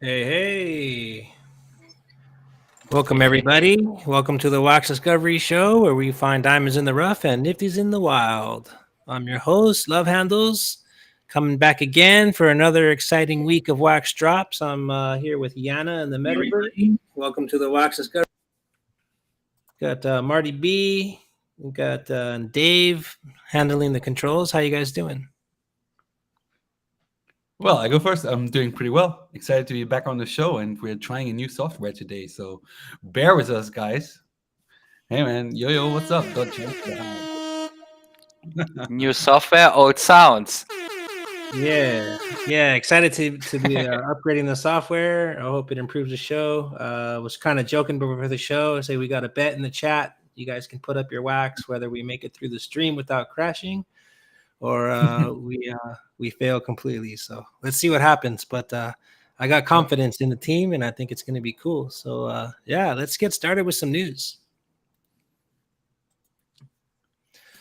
Hey, hey. Welcome, everybody. Welcome to the Wax Discovery Show, where we find diamonds in the rough and nifties in the wild. I'm your host, Love Handles, coming back again for another exciting week of wax drops. I'm here with Yana and the Metaverse. Welcome to the Wax Discovery. Got Marty B. We got Dave handling the controls. How you guys doing? Well, I go first. I'm doing pretty well. Excited to be back on the show, and we're trying a new software today. So bear with us, guys. Hey, man. Yo, what's up? New software, old sounds. Yeah, excited to be upgrading the software. I hope it improves the show. Was kind of joking before the show. I say we got a bet in the chat. You guys can put up your wax whether we make it through the stream without crashing, or we fail completely. So let's see what happens. But I got confidence in the team, and I think it's going to be cool. So yeah, let's get started with some news.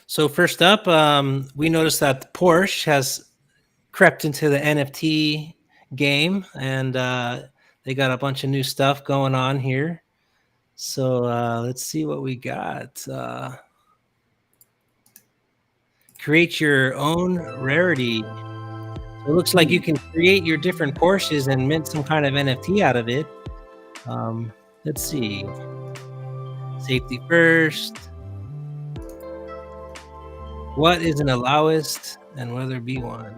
So first up, we noticed that Porsche has crept into the NFT game, and they got a bunch of new stuff going on here. So let's see what we got. Create your own rarity. So it looks like you can create your different Porsches and mint some kind of NFT out of it. Let's see. Safety first. What is an allowist and will there be one?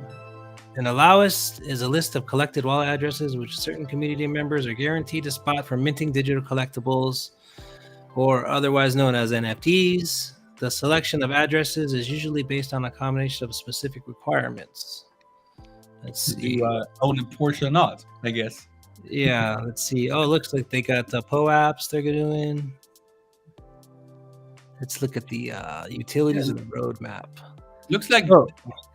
An allowist is a list of collected wallet addresses which certain community members are guaranteed a spot for minting digital collectibles, or otherwise known as NFTs. The selection of addresses is usually based on a combination of specific requirements. Let's see. Do own a Porsche or not, I guess. Yeah, let's see. Oh, it looks like they got the POAPs they're doing. Let's look at the utilities of the roadmap. Looks like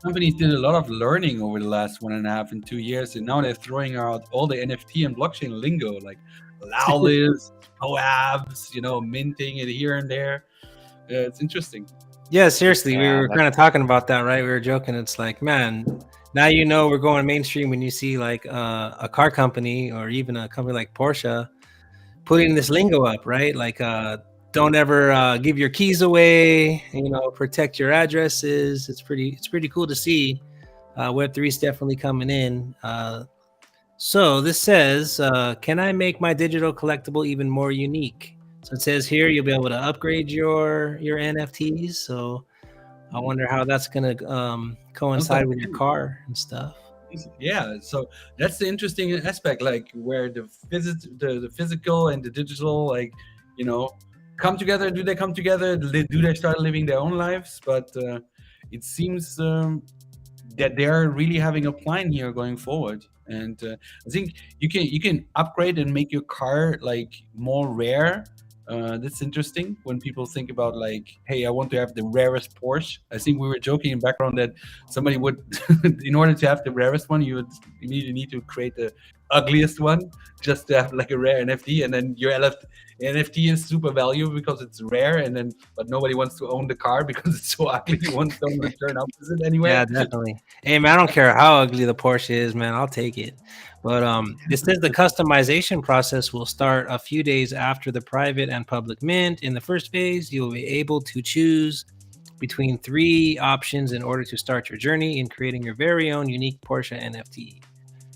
companies did a lot of learning over the last 1.5 and 2 years, and now they're throwing out all the NFT and blockchain lingo, like allow lists, POAPs, minting it here and there. It's interesting. Yeah, seriously, we were kind of talking about that, right? We were joking. It's like, man, now we're going mainstream when you see like a car company or even a company like Porsche putting this lingo up, right? Like don't ever give your keys away, protect your addresses. It's pretty cool to see. Web3 is definitely coming in. So this says, can I make my digital collectible even more unique? So it says here you'll be able to upgrade your NFTs. So I wonder how that's going to coincide with your car and stuff. Yeah, so that's the interesting aspect, like where the physical and the digital, like, come together. Do they come together? Do they start living their own lives? But it seems that they're really having a plan here going forward. And I think you can upgrade and make your car like more rare. That's interesting when people think about like, hey, I want to have the rarest Porsche. I think we were joking in background that somebody would, in order to have the rarest one, you would immediately need to create the ugliest one just to have like a rare NFT, and then your NFT is super valuable because it's rare, but nobody wants to own the car because it's so ugly. You want to return opposite anyway. Yeah, definitely. Hey man, I don't care how ugly the Porsche is, man. I'll take it. But it says the customization process will start a few days after the private and public mint. In the first phase, you will be able to choose between 3 options in order to start your journey in creating your very own unique Porsche NFT.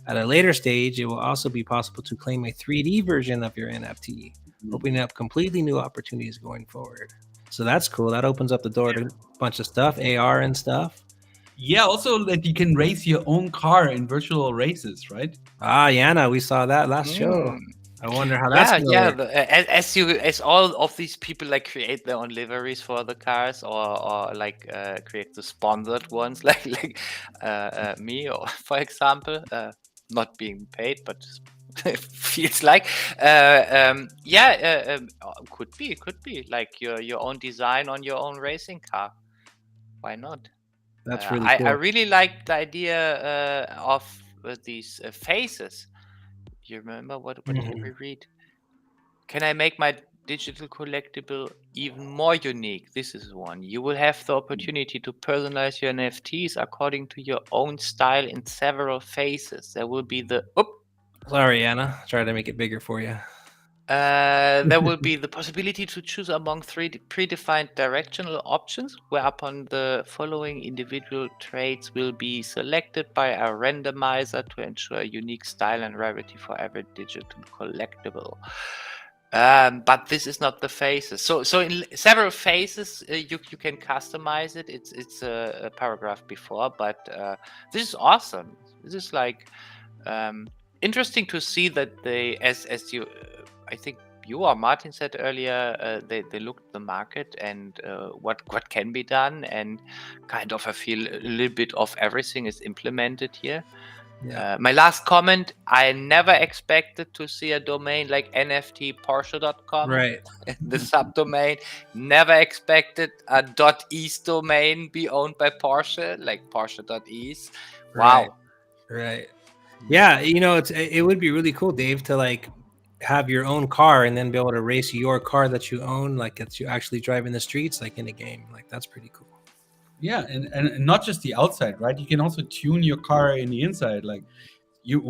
At a later stage, it will also be possible to claim a 3D version of your NFT, opening up completely new opportunities going forward. So that's cool. That opens up the door to a bunch of stuff, AR and stuff. Yeah, also that you can race your own car in virtual races, right? Yana, we saw that last show. I wonder how that's gonna work. As all of these people like create their own liveries for the cars, or like create the sponsored ones, like me, or for example, not being paid, but feels like could be like your own design on your own racing car. Why not? That's really cool. I really like the idea of these faces. You remember what did we read? Can I make my digital collectible even more unique? This is one. You will have the opportunity to personalize your NFTs according to your own style in several phases. There will be the Sorry, Anna. Try to make it bigger for you. There will be the possibility to choose among three predefined directional options, whereupon the following individual traits will be selected by a randomizer to ensure a unique style and rarity for every digital collectible. But this is not the phases. So in several phases, you can customize it. It's a paragraph before, but this is awesome. This is like interesting to see that they, as you, I think you or Martin said earlier, they looked at the market and what can be done, and kind of I feel a little bit of everything is implemented here. Yeah. My last comment, I never expected to see a domain like nftporsche.com, Right. the subdomain. Never expected a .es domain be owned by Porsche, like Porsche.es. Right. Wow. Right. Yeah, it would be really cool, Dave, to like have your own car and then be able to race your car that you own, like that you actually drive in the streets, like in a game. Like that's pretty cool. Yeah, and not just the outside, right? You can also tune your car in the inside, like you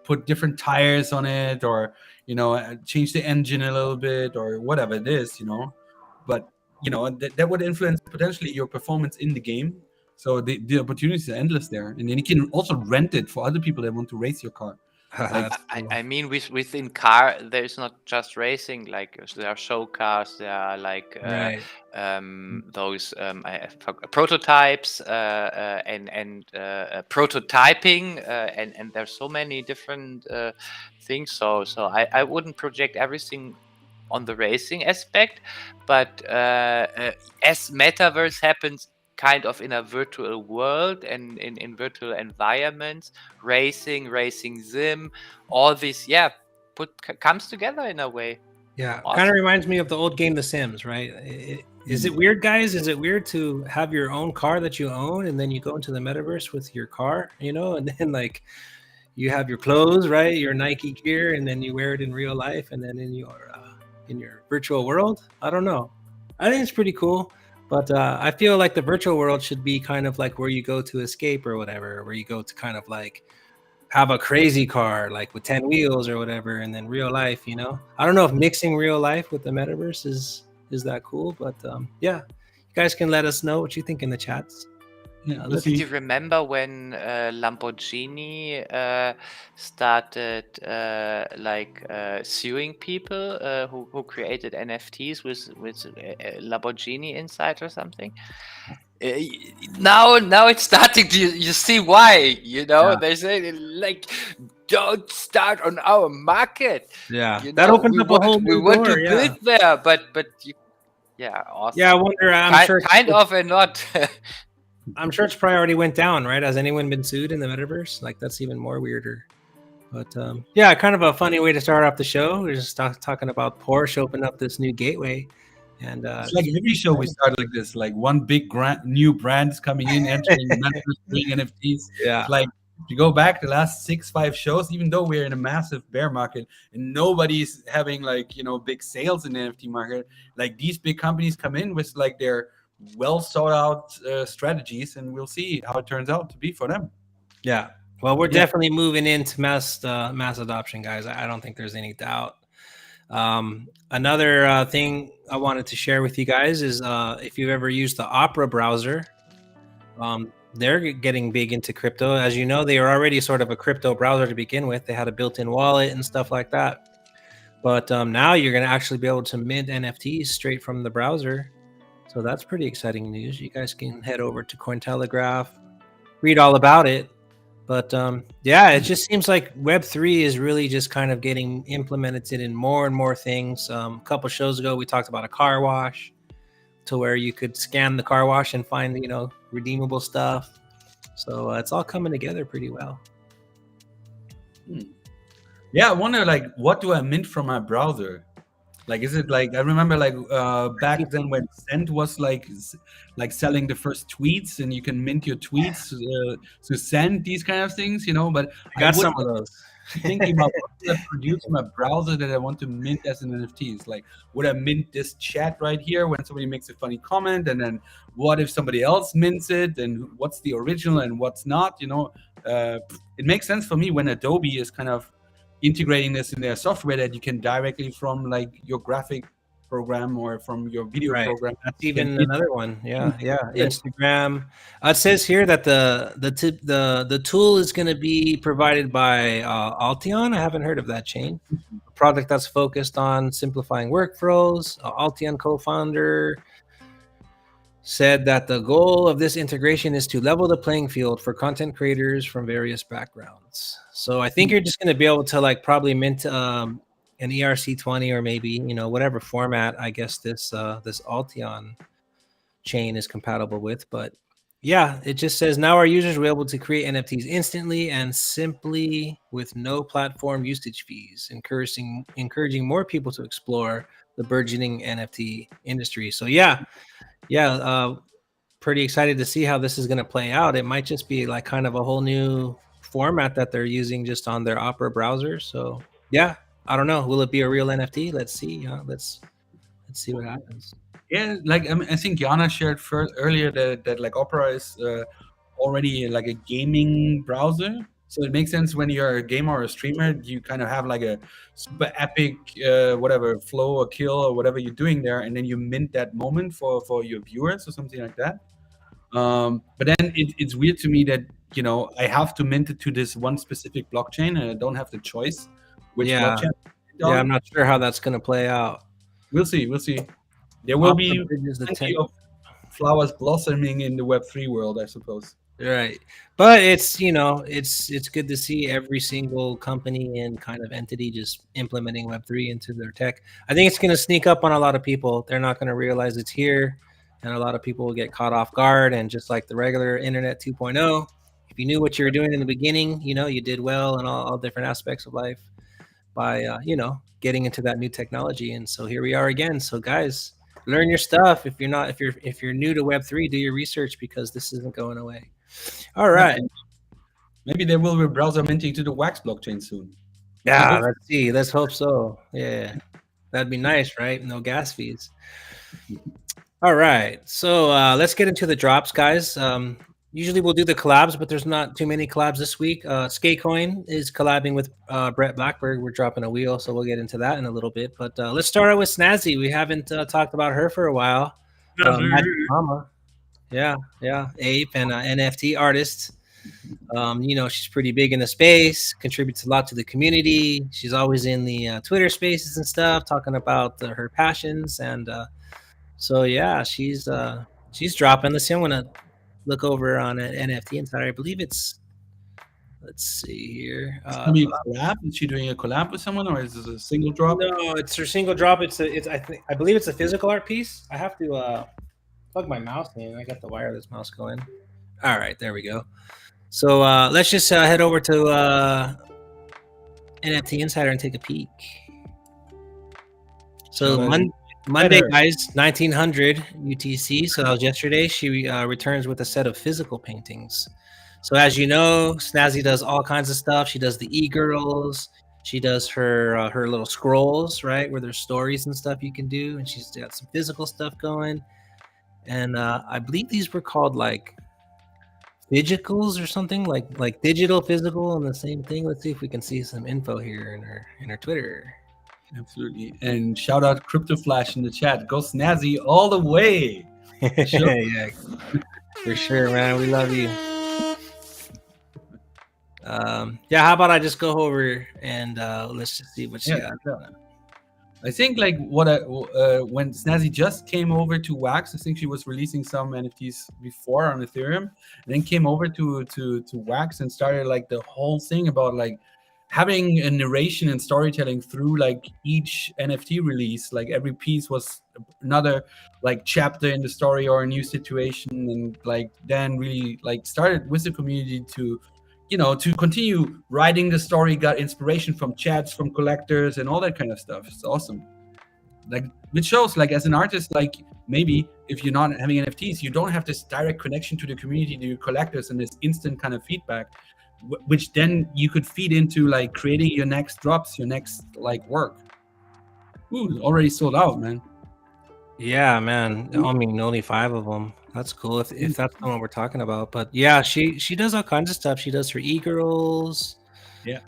put different tires on it, or change the engine a little bit, or whatever it is, But that would influence potentially your performance in the game. So the opportunities are endless there, and then you can also rent it for other people that want to race your car. Like, That's cool. I mean, within car, there's not just racing. Like there are show cars. There are like Right. those prototypes and prototyping, and there's so many different things. So I wouldn't project everything on the racing aspect, but as metaverse happens kind of in a virtual world and in virtual environments, racing sim, all this comes together in a way. Yeah, Awesome. kind of reminds me of the old game The Sims, right? Is it weird, guys? Is it weird to have your own car that you own and then you go into the metaverse with your car, and then like you have your clothes, right? Your Nike gear, and then you wear it in real life, and then in your virtual world? I don't know. I think it's pretty cool, but I feel like the virtual world should be kind of like where you go to escape or whatever, where you go to kind of like have a crazy car like with 10 wheels or whatever, and then real life. I don't know if mixing real life with the metaverse is that cool, but yeah, you guys can let us know what you think in the chats. Do you remember when Lamborghini started suing people who created NFTs with Lamborghini inside or something? Now it's starting to, you see why, they say like, don't start on our market. Yeah, that opens up a whole new want door, to build there, but awesome. Yeah, I wonder. I'm sure kind of and not. I'm sure its priority went down, right? Has anyone been sued in the metaverse? Like that's even more weirder. But yeah, kind of a funny way to start off the show. We're just talking about Porsche opened up this new gateway. And it's like every show we start like this, like one big new brand is coming in, entering the metaverse, doing NFTs. Yeah. It's like if you go back the last 6-5 shows, even though we're in a massive bear market and nobody's having like big sales in the NFT market, like these big companies come in with like their well thought out strategies, and we'll see how it turns out to be for them. Yeah. Well, we're definitely moving into mass adoption, guys. I don't think there's any doubt. Another thing I wanted to share with you guys is if you've ever used the Opera browser, they're getting big into crypto. As you know, they were already sort of a crypto browser to begin with. They had a built-in wallet and stuff like that. But now you're going to actually be able to mint NFTs straight from the browser. So that's pretty exciting news. You guys can head over to Cointelegraph, read all about it. But yeah, it just seems like Web3 is really just kind of getting implemented in more and more things. A couple shows ago, we talked about a car wash, to where you could scan the car wash and find, redeemable stuff. So it's all coming together pretty well. Yeah, I wonder, like, what do I mint from my browser? Like, is it like, I remember like back then when Send was like selling the first tweets, and you can mint your tweets to send these kind of things, but I got some of those. Thinking about what I produce in my browser that I want to mint as an NFT. It's like, would I mint this chat right here when somebody makes a funny comment? And then what if somebody else mints it? And what's the original and what's not? it makes sense for me when Adobe is kind of integrating this in their software that you can directly from like your graphic program or from your video Right. program. That's You can even another one. Yeah. Yeah. Instagram. It says here that the tool is going to be provided by Alteon. I haven't heard of that chain. A product that's focused on simplifying workflows. Alteon co-founder said that the goal of this integration is to level the playing field for content creators from various backgrounds. So I think you're just going to be able to like probably mint an ERC20 or maybe whatever format I guess this Alteon chain is compatible with. But yeah, it just says now our users will be able to create NFTs instantly and simply with no platform usage fees, encouraging more people to explore the burgeoning NFT industry. So yeah, pretty excited to see how this is going to play out. It might just be like kind of a whole new format that they're using just on their Opera browser. So yeah, I don't know. Will it be a real NFT? Let's see. Let's see what happens. Yeah, like I think Jana shared earlier that like Opera is already like a gaming browser. So it makes sense when you're a gamer or a streamer, you kind of have like a super epic whatever flow or kill or whatever you're doing there, and then you mint that moment for your viewers or something like that. But then it's weird to me that I have to mint it to this one specific blockchain, and I don't have the choice which Yeah, blockchain. I'm not sure how that's going to play out. We'll see. There will be the plenty of flowers blossoming in the Web3 world, I suppose. Right, but it's it's good to see every single company and kind of entity just implementing Web3 into their tech. I think it's going to sneak up on a lot of people. They're not going to realize it's here, and a lot of people will get caught off guard. And just like the regular Internet 2.0, if you knew what you were doing in the beginning, you did well in all different aspects of life by getting into that new technology. And so here we are again. So guys, learn your stuff. If you're new to Web3, do your research because this isn't going away. All right. Maybe they will be browser minting to the Wax blockchain soon. Yeah, let's see. Let's hope so. Yeah, that'd be nice, right? No gas fees. All right. So let's get into the drops, guys. Usually we'll do the collabs, but there's not too many collabs this week. Skatecoin is collabing with Brett Blackberg. We're dropping a wheel, so we'll get into that in a little bit. But let's start out with Snazzy. We haven't talked about her for a while. Magic Mama. Yeah, Ape and NFT artist. She's pretty big in the space, contributes a lot to the community. She's always in the Twitter spaces and stuff, talking about her passions. And so yeah, she's dropping. Let's see. I'm gonna look over on an NFT Insider. I believe it's. Let's see here. It's be a collab. Is she doing a collab with someone, or is this a single drop? No, it's her single drop. I believe it's a physical art piece. I have to plug my mouse in. I got the wireless mouse going. All right, there we go. So let's just head over to NFT Insider and take a peek. So Monday, guys, 1900 UTC. So that was yesterday. She returns with a set of physical paintings. So as you know, Snazzy does all kinds of stuff. She does the e-girls. She does her little scrolls, right, where there's stories and stuff you can do. And she's got some physical stuff going. And I believe these were called like physicals or something, like digital, physical, and the same thing. Let's see if we can see some info here in her Twitter. Absolutely. And shout out Crypto Flash in the chat. Go Snazzy all the way. Sure. Yeah, for sure, man. We love you. How about I just go over and let's just see what she got. I think like when Snazzy just came over to Wax, I think she was releasing some NFTs before on Ethereum, and then came over to Wax and started like the whole thing about like having a narration and storytelling through like each NFT release. Like every piece was another like chapter in the story or a new situation, and like then really like started with the community to to continue writing the story, got inspiration from chats, from collectors, and all that kind of stuff. It's awesome. Like, which shows, like, as an artist, like, maybe if you're not having NFTs, you don't have this direct connection to the community, to your collectors, and this instant kind of feedback, which then you could feed into, like, creating your next drops, your next, like, work. Ooh, already sold out, man. Yeah, man. I mean, only 5 of them. That's cool if that's the one we're talking about. But yeah, she does all kinds of stuff. She does her e-girls. Yeah.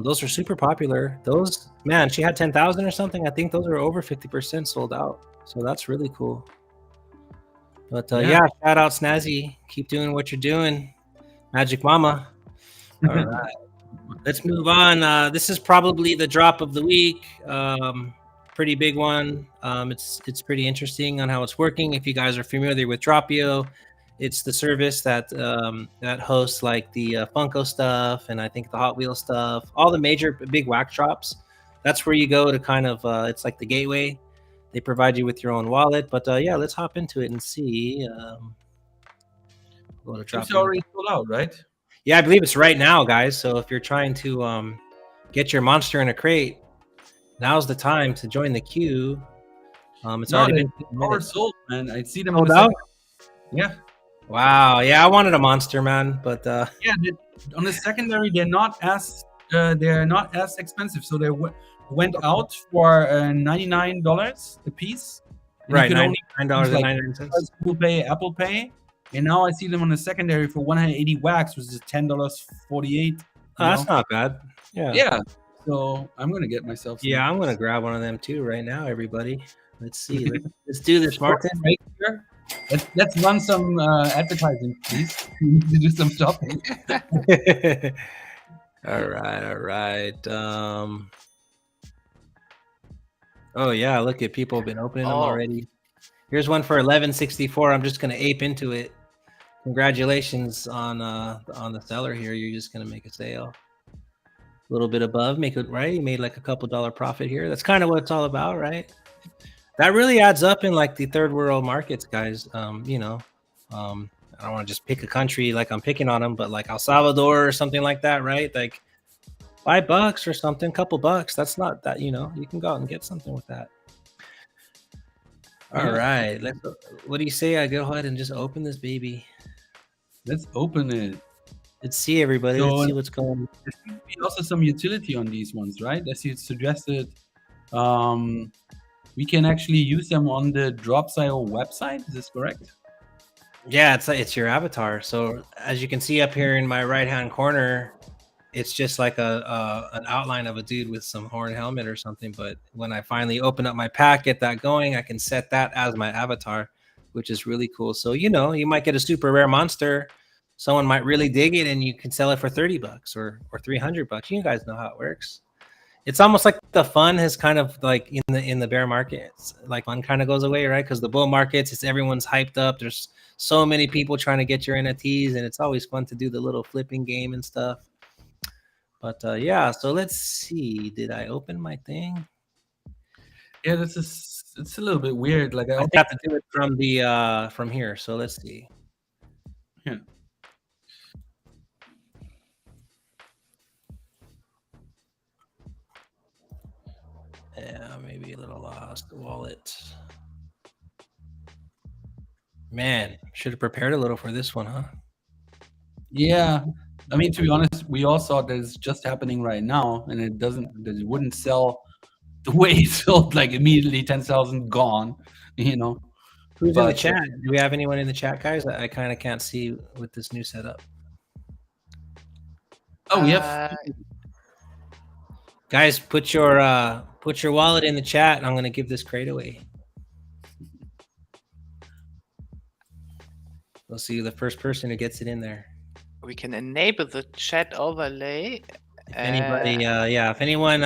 Those are super popular. Those, man, she had 10,000 or something. I think those are over 50% sold out. So that's really cool. But yeah, shout out Snazzy. Keep doing what you're doing. Magic Mama. All right. Let's move on. This is probably the drop of the week. Pretty big one. It's pretty interesting on how it's working. If you guys are familiar with Dropio, it's the service that that hosts like the Funko stuff and I think the Hot Wheels stuff, all the major big wax drops. That's where you go to kind of it's like the gateway. They provide you with your own wallet. But yeah, let's hop into it and see. Go to It's already sold out, right? Yeah, I believe it's right now, guys. So if you're trying to get your monster in a crate, now's the time to join the queue. It's already been sold, man. I see them sold out. Yeah. Wow. Yeah, I wanted a monster, man, but yeah, on the secondary they're not as expensive. So they went out for $99 a piece. Right, $9.99. Google Pay, Apple Pay. And now I see them on the secondary for 180 wax, which is $10.48. Oh, that's not bad. Yeah. Yeah. So I'm gonna get myself some. Yeah, I'm gonna grab one of them too right now, everybody. Let's see. Let's do this, Martin. Right here. Let's run some advertising, please. We need to do some shopping. All right. Oh yeah, look at people have been opening them already. Here's one for 1164. I'm just gonna ape into it. Congratulations on the seller here. You're just gonna make a sale. A little bit above, make it right. You made like a couple dollar profit here. That's kind of what it's all about, right? That really adds up in like the third world markets, guys. I don't want to just pick a country like I'm picking on them, but like El Salvador or something like that, right? Like $5 or something, couple bucks. That's not that, you can go out and get something with that. All right. What do you say? I go ahead and just open this baby. Let's open it. Let's see, everybody. Let's see what's going on. There seems to be also some utility on these ones, right? As you suggested, we can actually use them on the Drops.io website. Is this correct? Yeah, it's your avatar. So as you can see up here in my right-hand corner, it's just like an outline of a dude with some horn helmet or something. But when I finally open up my pack, get that going, I can set that as my avatar, which is really cool. So, you might get a super rare monster. Someone might really dig it and you can sell it for $30 or $300. You guys know how it works. It's almost like the fun has kind of like in the bear markets, like fun kind of goes away, right? Because the bull markets, everyone's hyped up. There's so many people trying to get your NFTs, and it's always fun to do the little flipping game and stuff. But yeah, so let's see. Did I open my thing? Yeah, it's a little bit weird. Like I have to do it from here. So let's see. Yeah. Yeah, maybe a little lost. The wallet. Man, should have prepared a little for this one, huh? Yeah. I mean, to be honest, we all saw that it's just happening right now, and it wouldn't sell the way it sold, like immediately 10,000 gone, Who's in the chat? Do we have anyone in the chat, guys? I kind of can't see with this new setup. Oh, we have. Guys, put your wallet in the chat, and I'm gonna give this crate away. We'll see the first person who gets it in there. We can enable the chat overlay. If anybody, if anyone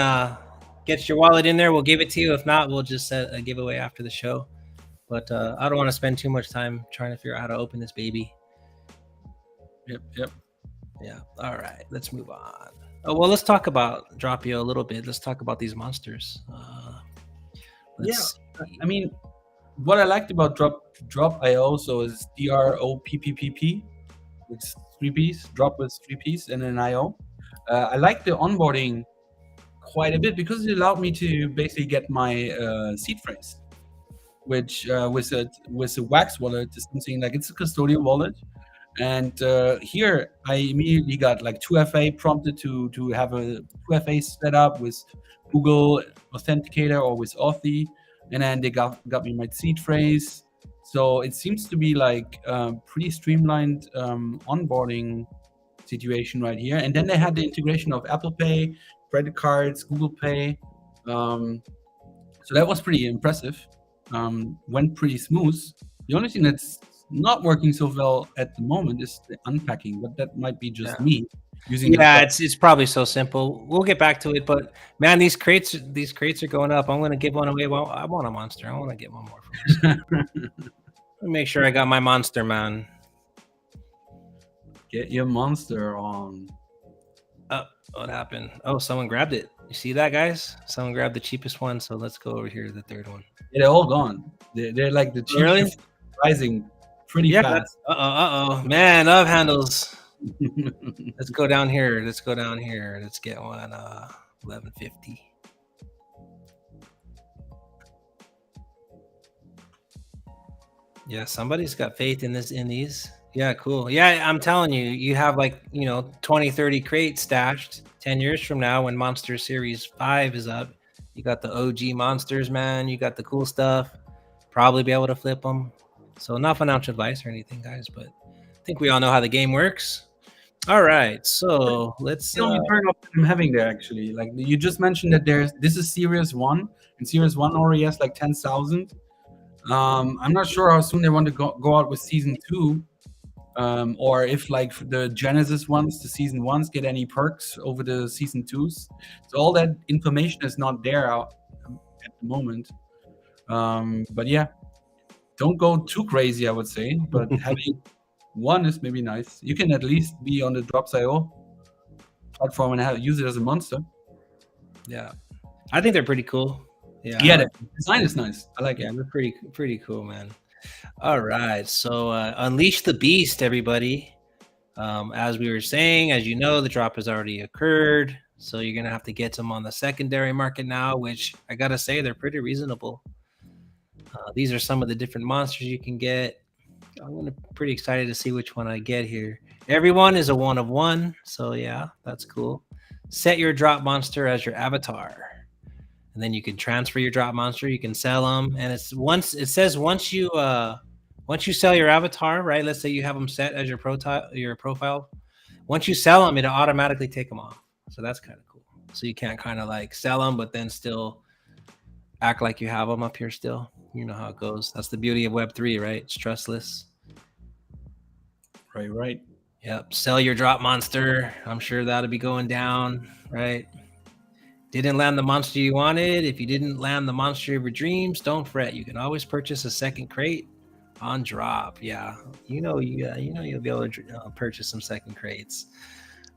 gets your wallet in there, we'll give it to you. If not, we'll just set a giveaway after the show. But I don't want to spend too much time trying to figure out how to open this baby. Yep. Yeah. All right. Let's move on. Oh, well, let's talk about Dropio a little bit. Let's talk about these monsters. I mean, what I liked about Drop.io so is DROPPP. It's 3Ps, drop with 3Ps and an IO. I like the onboarding quite a bit because it allowed me to basically get my seed phrase, which with a wax wallet is something like it's a custodial wallet. And here I immediately got like 2FA prompted to have a 2FA set up with Google Authenticator or with Authy. and then they got me my seed phrase. So it seems to be like pretty streamlined onboarding situation right here. And then they had the integration of Apple Pay, credit cards, Google Pay. So that was pretty impressive. Went pretty smooth. The only thing that's not working so well at the moment is the unpacking, but that might be just me using Yeah, it's probably so simple. We'll get back to it, but man, these crates are going up. I'm gonna give one away. Well, I want a monster. I want to get one more for myself. Let me make sure I got my monster, man. Get your monster on. What happened? Oh, someone grabbed it. You see that, guys? Someone grabbed the cheapest one. So let's go over here to the third one. Yeah, they're all gone. They're like the cheapest, Really? rising pretty fast. Man, love handles. Let's go down here. Let's get one 1150. Yeah, somebody's got faith in these. Yeah, cool. Yeah, I'm telling you, you have like, 20, 30 crates stashed 10 years from now when Monster Series 5 is up. You got the OG monsters, man. You got the cool stuff. Probably be able to flip them. So not financial advice or anything, guys, but I think we all know how the game works. All right, so let's. The only turn off I'm having there, actually, like you just mentioned that this is Series 1, and Series 1 already has like 10,000. I'm not sure how soon they want to go out with Season 2, or if like the Genesis ones, the Season 1s, get any perks over the Season 2s. So all that information is not there at the moment. But yeah, don't go too crazy, I would say. But having one is maybe nice. You can at least be on the Drops.io platform and use it as a monster. Yeah, I think they're pretty cool. Yeah, the design is nice. I like it. Yeah, they're pretty cool, man. All right, so unleash the beast, everybody. As we were saying, as you know, the drop has already occurred, so you're gonna have to get them on the secondary market now, which I gotta say they're pretty reasonable. These are some of the different monsters you can get. I'm pretty excited to see which one I get here. Everyone is a 1 of 1, so yeah, that's cool. Set your drop monster as your avatar. And then you can transfer your drop monster. You can sell them, and once you sell your avatar, right? Let's say you have them set as your profile. Once you sell them, it'll automatically take them off. So that's kind of cool. So you can't kind of like sell them, but then still act like you have them up here still. You know how it goes. That's the beauty of Web3, right? It's trustless. Right. Yep. Sell your drop monster. I'm sure that'll be going down, right? Didn't land the monster you wanted. If you didn't land the monster of your dreams, don't fret. You can always purchase a second crate on drop. Yeah, you'll be able to purchase some second crates.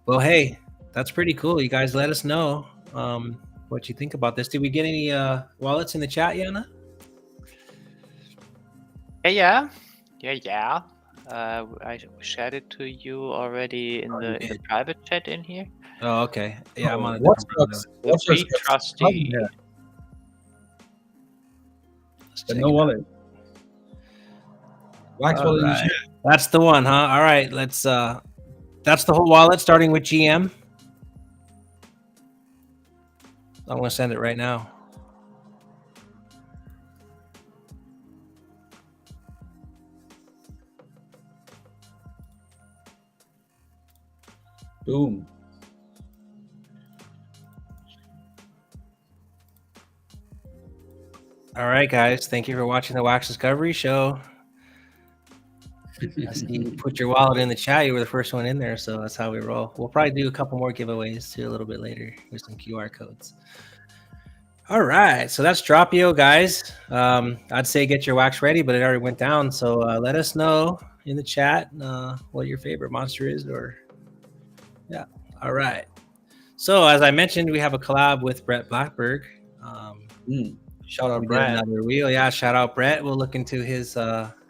Well, hey, that's pretty cool. You guys, let us know what you think about this. Did we get any wallets in the chat, Yana? Yeah. I shared it to you already in the private chat in here. Oh, okay. Yeah, I'm on a What's Be trusty. But no wallet. Wax wallet. Right. That's the one, huh? All right, let's. That's the whole wallet, starting with GM. I'm gonna send it right now. Boom. All right, guys. Thank you for watching the Wax Discovery Show. I see you put your wallet in the chat. You were the first one in there, so that's how we roll. We'll probably do a couple more giveaways too a little bit later with some QR codes. All right, so that's Dropio, guys. I'd say get your wax ready, but it already went down. So let us know in the chat what your favorite monster is, or yeah. All right. So as I mentioned, we have a collab with Brett Blackberg. Shout out Brett. Another wheel, yeah. Shout out Brett. We'll look into his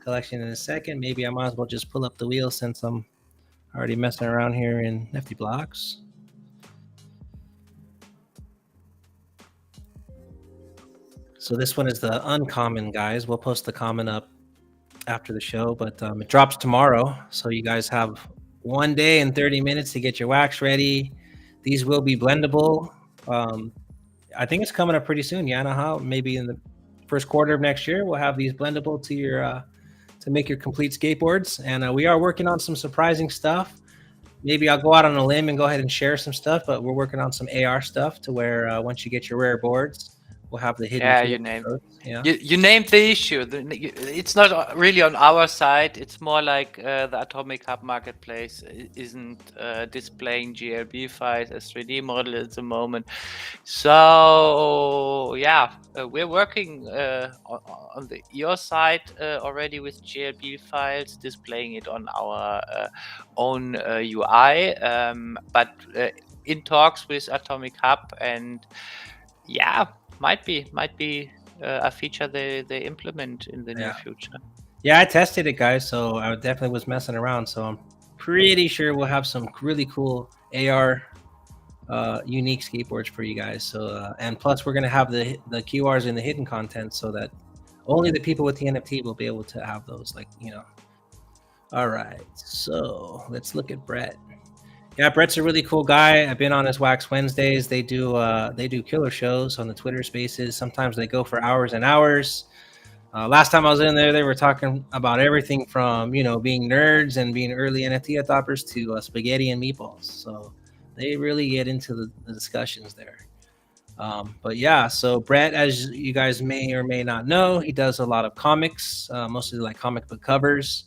collection in a second. Maybe I might as well just pull up the wheel since I'm already messing around here in Nifty Blocks. So this one is the uncommon, guys. We'll post the common up after the show, but it drops tomorrow. So you guys have 1 day and 30 minutes to get your wax ready. These will be blendable. I think it's coming up pretty soon. Yana, how? Maybe in the first quarter of next year, we'll have these blendable to your to make your complete skateboards. And we are working on some surprising stuff. Maybe I'll go out on a limb and go ahead and share some stuff, but we're working on some AR stuff to where once you get your rare boards, we'll have the hidden Yeah, QR you named codes. Yeah. you named the issue. It's not really on our side. It's more like the Atomic Hub marketplace isn't displaying GLB files as 3D model at the moment. So yeah, we're working on the your side already with GLB files, displaying it on our own UI. But in talks with Atomic Hub, and yeah, might be a feature they implement in the near future. Yeah, I tested it, guys. So I definitely was messing around. So I'm pretty sure we'll have some really cool AR unique skateboards for you guys. So and plus we're gonna have the QRs in the hidden content so that only the people with the NFT will be able to have those. Like All right, so let's look at Brett. Yeah, Brett's a really cool guy. I've been on his Wax Wednesdays. They do killer shows on the Twitter Spaces. Sometimes they go for hours and hours. Last time I was in there, they were talking about everything from being nerds and being early NFT adopters to spaghetti and meatballs. So they really get into the discussions there. But yeah, so Brett, as you guys may or may not know, he does a lot of comics, mostly like comic book covers.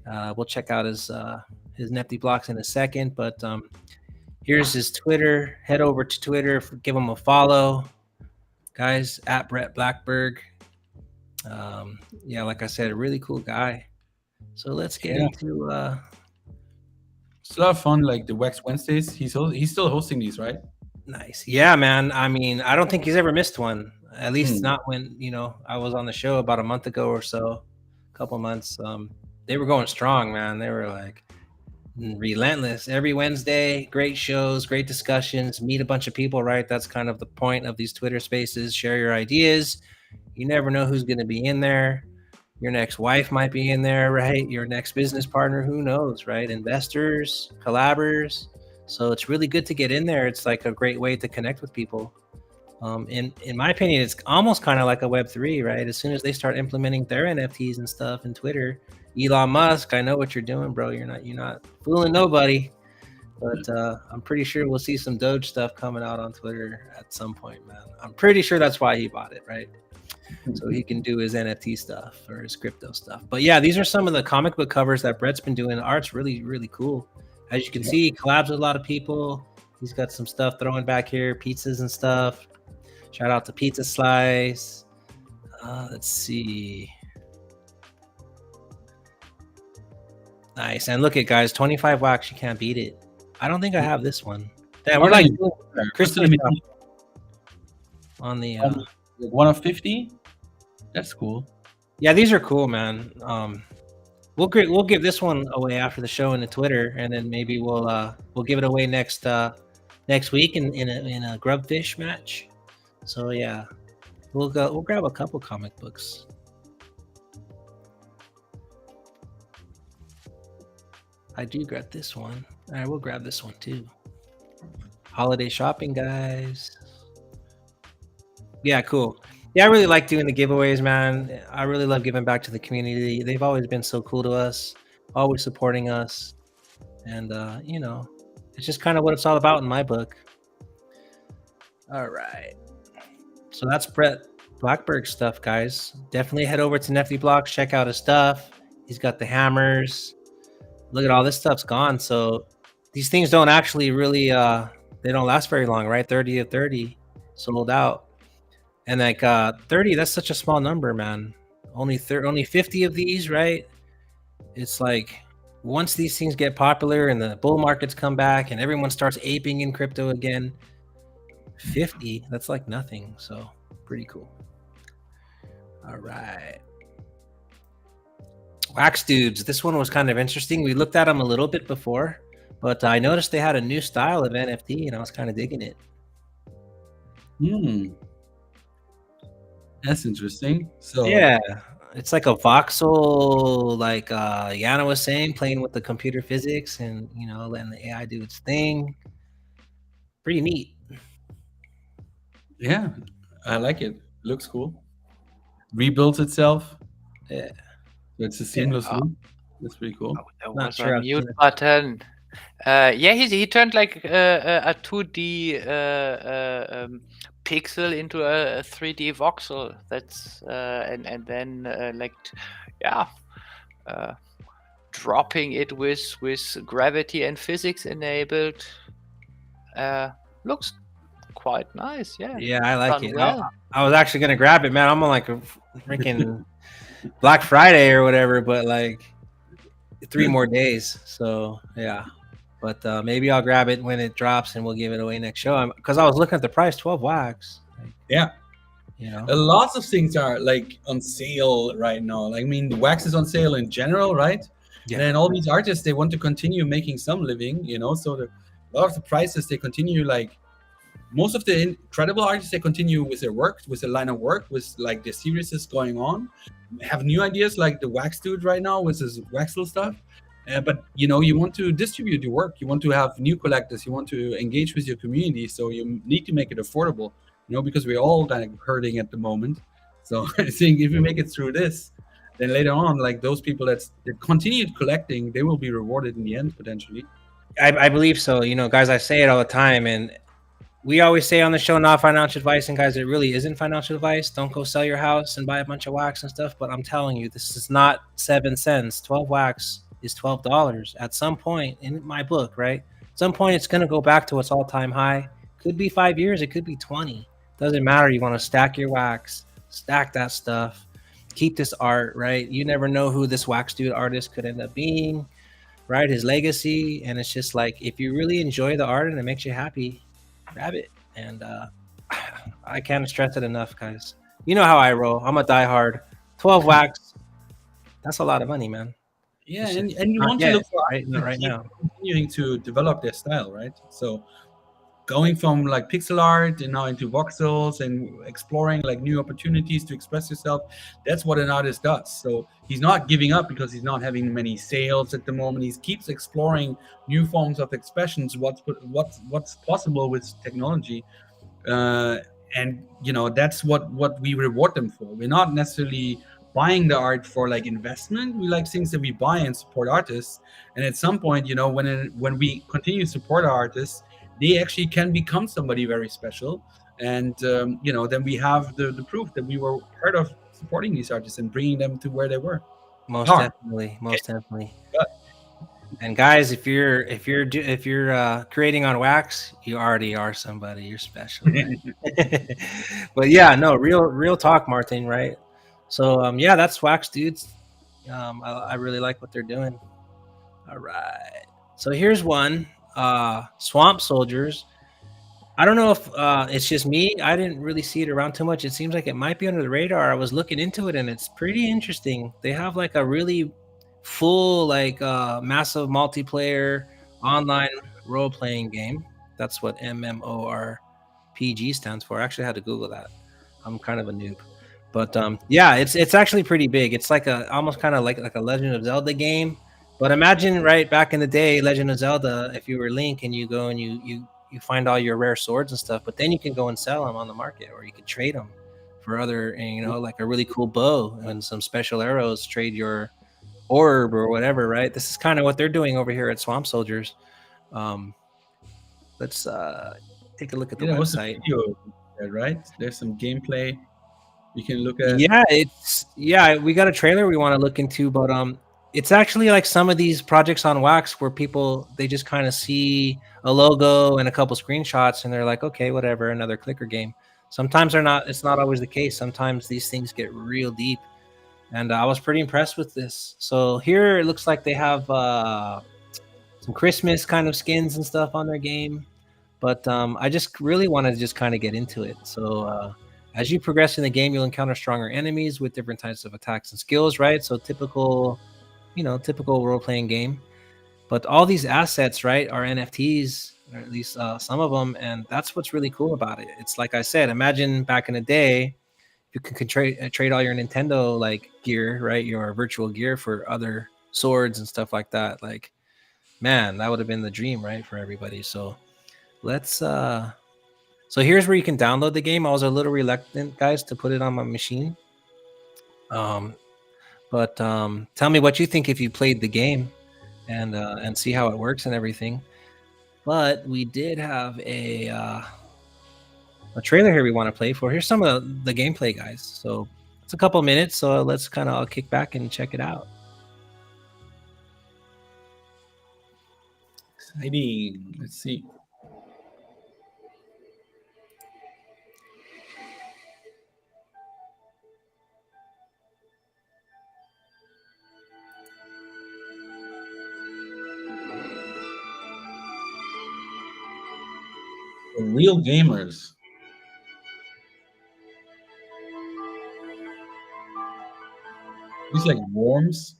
We'll check out his Nifty blocks in a second, but here's his Twitter. Head over to Twitter, give him a follow, guys. At Brett Blackberg. Yeah, like I said, a really cool guy. So let's get into. It's a lot of fun, like the Wax Wednesdays. He's still hosting these, right? Nice. Yeah, man. I mean, I don't think he's ever missed one. At least not when I was on the show about a month ago or so, a couple months. They were going strong, man. They were like relentless every Wednesday. Great shows, great discussions. Meet a bunch of people, right? That's kind of the point of these Twitter Spaces. Share your ideas. You never know who's going to be in there. Your next wife might be in there, right? Your next business partner, who knows, right? Investors, collabors. So it's really good to get in there. It's like a great way to connect with people. In my opinion, it's almost kind of like a Web3, right? As soon as they start implementing their NFTs and stuff in Twitter, Elon Musk, I know what you're doing, bro. You're not fooling nobody. But I'm pretty sure we'll see some Doge stuff coming out on Twitter at some point, man. I'm pretty sure that's why he bought it, right? So he can do his NFT stuff or his crypto stuff. But yeah, these are some of the comic book covers that Brett's been doing. The art's really, really cool. As you can see, he collabs with a lot of people. He's got some stuff throwing back here, pizzas and stuff. Shout out to Pizza Slice. Let's see. Nice. And look at guys, 25 wax. You can't beat it. I don't think I have this one. Damn, we're like Christmas on the 1 of 50. That's cool. Yeah, these are cool, man. We'll give this one away after the show in the Twitter, and then maybe we'll give it away next week in a Grubfish match. So yeah, we'll grab a couple comic books. I do grab this one. All right, we'll grab this one too. Holiday shopping, guys. Yeah, cool. Yeah, I really like doing the giveaways, man. I really love giving back to the community. They've always been so cool to us, always supporting us. And, it's just kind of what it's all about in my book. All right. So that's Brett Blackberg stuff, guys. Definitely head over to Nefty Blocks, check out his stuff. He's got the hammers. Look at all this stuff's gone. So these things don't actually really, they don't last very long, right? 30 of 30 sold out. And like 30, that's such a small number, man. Only 50 of these, right? It's like once these things get popular and the bull markets come back and everyone starts aping in crypto again, 50, that's like nothing. So pretty cool. All right. Wax Dudes, this one was kind of interesting. We looked at them a little bit before, but I noticed they had a new style of NFT and I was kind of digging it. That's interesting. So yeah, it's like a voxel, like Yana was saying, playing with the computer physics and letting the AI do its thing. Pretty neat. Yeah, I like it. Looks cool. rebuilds itself. Yeah, So it's a seamless Oh, loop. That's pretty cool. there not was a sure I've mute seen it. button. Yeah, he turned like a 2D pixel into a 3D voxel. That's and then yeah, uh, dropping it with gravity and physics enabled. Looks quite nice. Yeah, Yeah, I like done it. well. I was actually gonna grab it, man. I'm on like a freaking Black Friday or whatever, but like 3 more days. So yeah, but maybe I'll grab it when it drops and we'll give it away next show. Because I was looking at the price, 12 wax. Like, Yeah. you know, Lots of things are like on sale right now. Like, I mean, the wax is on sale in general, right? And yeah, then all these artists, they want to continue making some living, so a lot of the prices, they continue, like most of the incredible artists, they continue with their work, with their line of work, with like the series is going on, have new ideas like the wax dude right now with his waxel stuff. But you want to distribute your work, you want to have new collectors, you want to engage with your community, so you need to make it affordable, because we're all kind of hurting at the moment. So I think if we make it through this, then later on, like those people that continued collecting, they will be rewarded in the end potentially. I believe so. Guys, I say it all the time, and we always say on the show, not financial advice, and guys, it really isn't financial advice. Don't go sell your house and buy a bunch of wax and stuff. But I'm telling you, this is not 7 cents. 12 wax is $12 at some point in my book, right? At some point, it's gonna go back to its all-time high. Could be 5 years, it could be 20. Doesn't matter. You want to stack your wax, stack that stuff, keep this art, right? You never know who this wax dude artist could end up being, right? His legacy, and it's just like if you really enjoy the art and it makes you happy, grab it. And I can't stress it enough, guys. You know how I roll. I'm a diehard. 12 wax. That's a lot of money, man. Yeah, It's just and you not want to yet, look for right? artists Not who right keep now. continuing to develop their style, right? So going from like pixel art and now into voxels and exploring like new opportunities to express yourself, that's what an artist does. So he's not giving up because he's not having many sales at the moment. He keeps exploring new forms of expressions, what's possible with technology. uh, and that's what we reward them for. We're not necessarily buying the art for like investment. We like things that we buy and support artists, and at some point, when we continue to support our artists, they actually can become somebody very special. And then we have the proof that we were part of supporting these artists and bringing them to where they Most are. definitely. Okay. Most definitely. But And guys, if you're creating on wax, you already are somebody. You're special, right? But yeah, no, real talk, Martin, right? So yeah, that's wax dudes. I really like what they're doing. All right. So here's one. Swamp Soldiers. I don't know if it's just me. I didn't really see it around too much. It seems like it might be under the radar. I was looking into it and it's pretty interesting. They have like a really full, like massive multiplayer online role playing game. That's what MMORPG stands for. I actually had to Google that. I'm kind of a noob. But yeah, it's actually pretty big. It's like a almost kind of like a Legend of Zelda game. But imagine right back in the day, Legend of Zelda, if you were Link and you go and you find all your rare swords and stuff, but then you can go and sell them on the market, or you can trade them for other, like a really cool bow and some special arrows. Trade your orb or whatever, right? This is kind of what they're doing over here at Swamp Soldiers. Um, let's take a look at the what's the website. video, right? There's some gameplay you can look at. Yeah, we got a trailer we want to look into, but it's actually like some of these projects on Wax where people they just kind of see a logo and a couple screenshots and they're like, okay, whatever, another clicker game. Sometimes they're not. It's not always the case. Sometimes these things get real deep, and I was pretty impressed with this. So here it looks like they have some Christmas kind of skins and stuff on their game, but I just really want to just kind of get into it. So as you progress in the game, you'll encounter stronger enemies with different types of attacks and skills, right? So typical role-playing game. But all these assets, right, are NFTs, or at least some of them, and that's what's really cool about it. It's like I said, imagine back in the day, you could trade all your Nintendo like gear, right, your virtual gear for other swords and stuff like that. Like, man, that would have been the dream, right, for everybody. So let's so here's where you can download the game. I was a little reluctant, guys, to put it on my machine. But tell me what you think if you played the game and see how it works and everything. But we did have a trailer here we want to play for. Here's some of the gameplay, guys. So it's a couple minutes, so let's kind of all kick back and check it out. Exciting. Let's see. For real gamers. These like worms.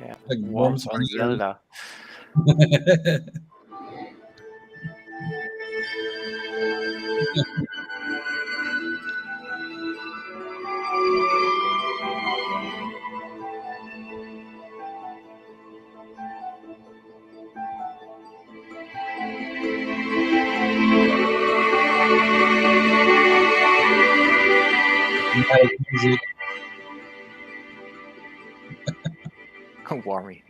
Yeah, Like worms worms on Zelda. Wormy.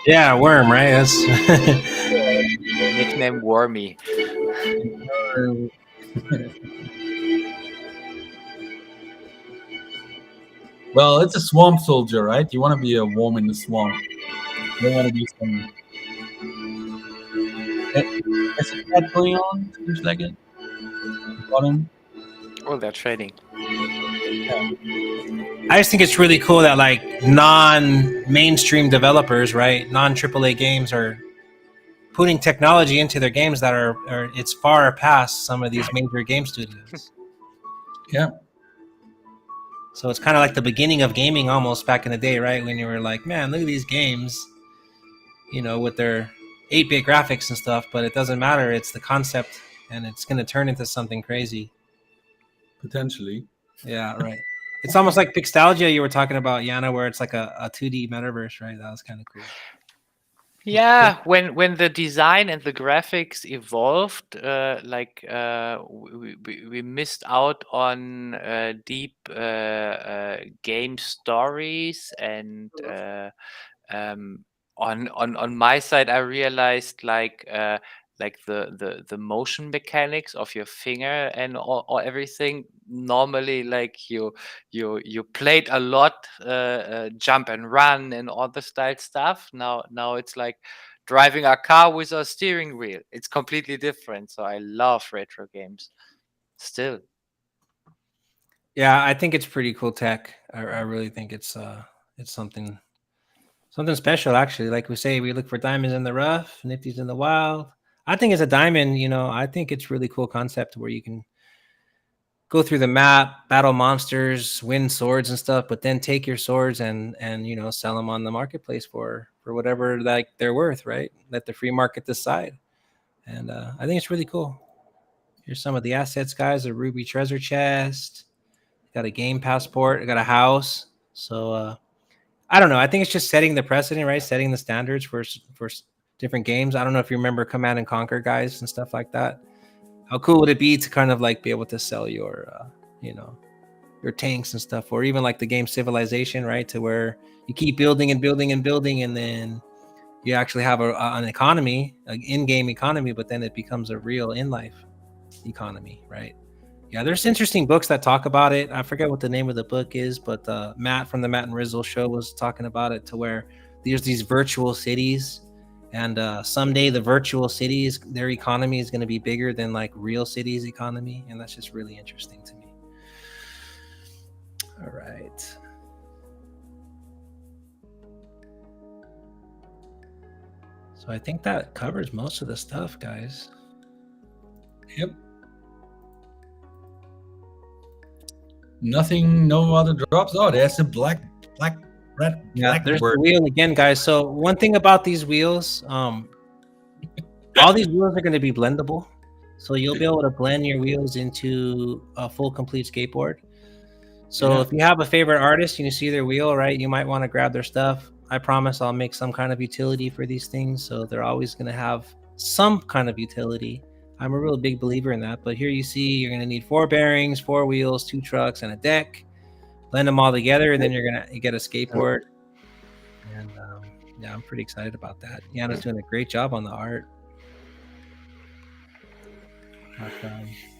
Yeah, worm, right? That's Nickname Wormy. Well, it's a swamp soldier, right? You want to be a worm in the swamp. You don't want to be some. Is it that going on? Seems like it. Bottom. Oh, they're trading. I just think it's really cool that like non-mainstream developers, right, non-AAA games are putting technology into their games that are it's far past some of these major game studios. Yeah. So it's kind of like the beginning of gaming almost back in the day, right? When you were like, man, look at these games, with their 8-bit graphics and stuff, but it doesn't matter. It's the concept and it's going to turn into something crazy. Potentially. Yeah, right. It's almost like Pixtalgia you were talking about, Yana, where it's like a 2D metaverse, right? That was kind of cool. Yeah, when the design and the graphics evolved, we missed out on deep game stories, and on my side, I realized like the motion mechanics of your finger and or everything. Normally, like you played a lot, jump and run and all the style stuff. Now it's like driving a car with a steering wheel. It's completely different. So I love retro games still. Yeah, I think it's pretty cool tech. I really think it's something special actually. Like we say, we look for diamonds in the rough, nifties in the wild. I think it's a diamond, I think it's really cool concept where you can go through the map, battle monsters, win swords and stuff, but then take your swords and sell them on the marketplace for whatever like they're worth, right? Let the free market decide. And I think it's really cool. Here's some of the assets, guys. A ruby treasure chest, got a game passport, I got a house. So I don't know. I think it's just setting the precedent, right? Setting the standards for different games. I don't know if you remember Command and Conquer, guys, and stuff like that. How cool would it be to kind of like be able to sell your, your tanks and stuff, or even like the game Civilization, right? To where you keep building and building and building, and then you actually have an economy, an in-game economy, but then it becomes a real in-life economy, right? Yeah, there's interesting books that talk about it. I forget what the name of the book is, but Matt from the Matt and Rizzle show was talking about it, to where there's these virtual cities, and someday the virtual cities, their economy is going to be bigger than like real cities' economy, and that's just really interesting to me. All right. So I think that covers most of the stuff, guys. Yep. Nothing, no other drops. Oh, there's a black. Yeah, there's the wheel again, guys. So one thing about these wheels, all these wheels are going to be blendable. So you'll be able to blend your wheels into a full complete skateboard. So if you have a favorite artist and you see their wheel, right, you might want to grab their stuff. I promise I'll make some kind of utility for these things. So they're always going to have some kind of utility. I'm a real big believer in that. But here you see you're going to need 4 bearings, 4 wheels, 2 trucks, and a deck. Blend them all together, and then you get a skateboard. And yeah, I'm pretty excited about that. Yana's doing a great job on the art. But,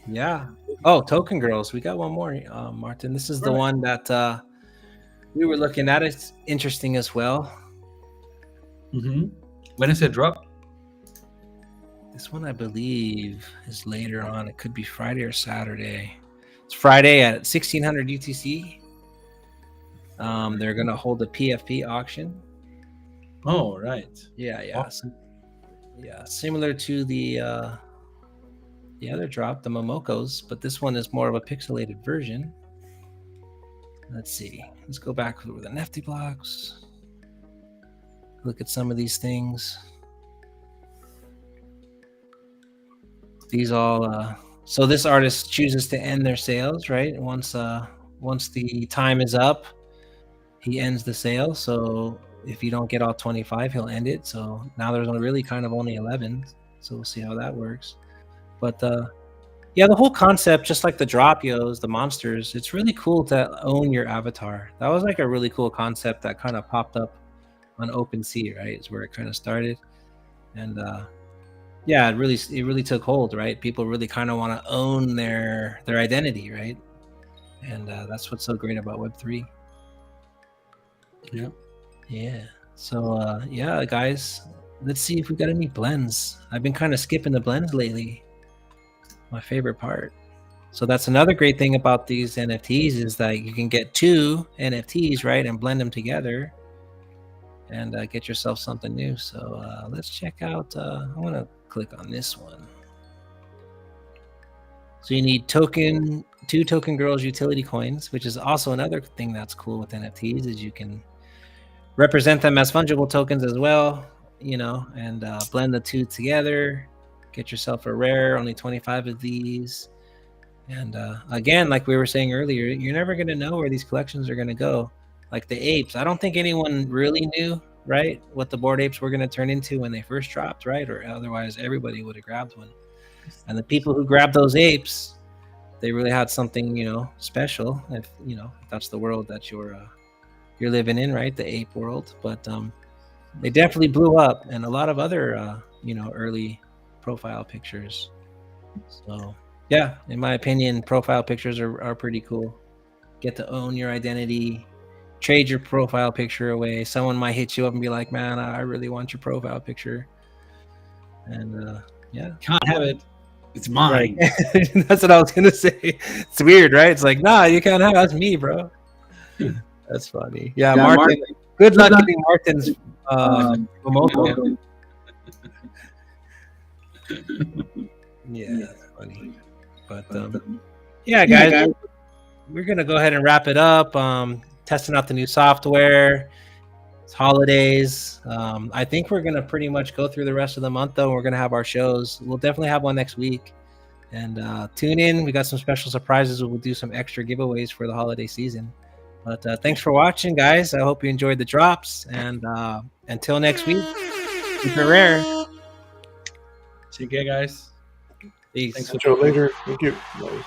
yeah. Oh, Token Girls. We got one more, Martin. This is the one that we were looking at. It's interesting as well. When is it drop? This one, I believe, is later on. It could be Friday or Saturday. It's Friday at 1600 UTC. They're going to hold a PFP auction. Oh, right. Yeah. Awesome. Yeah, similar to the other drop, the Momokos, but this one is more of a pixelated version. Let's see. Let's go back over the Nifty blocks. Look at some of these things. These all so this artist chooses to end their sales, right? Once the time is up, he ends the sale. So if you don't get all 25, he'll end it. So now there's really kind of only 11. So we'll see how that works. But yeah, the whole concept, just like the Dropios, the monsters, it's really cool to own your avatar. That was like a really cool concept that kind of popped up on OpenSea, right? Is where it kind of started. And yeah, it really took hold, right? People really kind of want to own their identity, right? And that's what's so great about Web3. Yeah. So yeah, guys, let's see if we got any blends. I've been kind of skipping the blends lately. My favorite part. So that's another great thing about these NFTs is that you can get 2 NFTs, right, and blend them together and get yourself something new. So let's check out. I want to click on this one. So you need 2 Token Girls utility coins, which is also another thing that's cool with NFTs is you can represent them as fungible tokens as well, and blend the 2 together. Get yourself a rare, only 25 of these. And again, like we were saying earlier, you're never going to know where these collections are going to go. Like the apes, I don't think anyone really knew, right, what the Bored Apes were going to turn into when they first dropped, right? Or otherwise everybody would have grabbed one. And the people who grabbed those apes, they really had something, special. If that's the world that you're living in, right? The ape world. But they definitely blew up, and a lot of other early profile pictures. So yeah, in my opinion, profile pictures are pretty cool. Get to own your identity, trade your profile picture away. Someone might hit you up and be like, man, I really want your profile picture. And yeah, can't have it, it's mine. Right. That's what I was gonna say. It's weird, right? It's like, nah, you can't have it. That's me, bro. That's funny. Yeah, Martin. Good luck getting Martin's Momoko. Yeah, that's funny. But yeah, guys, we're gonna go ahead and wrap it up. Testing out the new software. It's holidays. I think we're gonna pretty much go through the rest of the month, though. We're gonna have our shows. We'll definitely have one next week. And tune in. We got some special surprises. We'll do some extra giveaways for the holiday season. But thanks for watching, guys. I hope you enjoyed the drops. And until next week, keep it rare. Take care, guys. Peace. Thanks. Later. Thank you. Bye.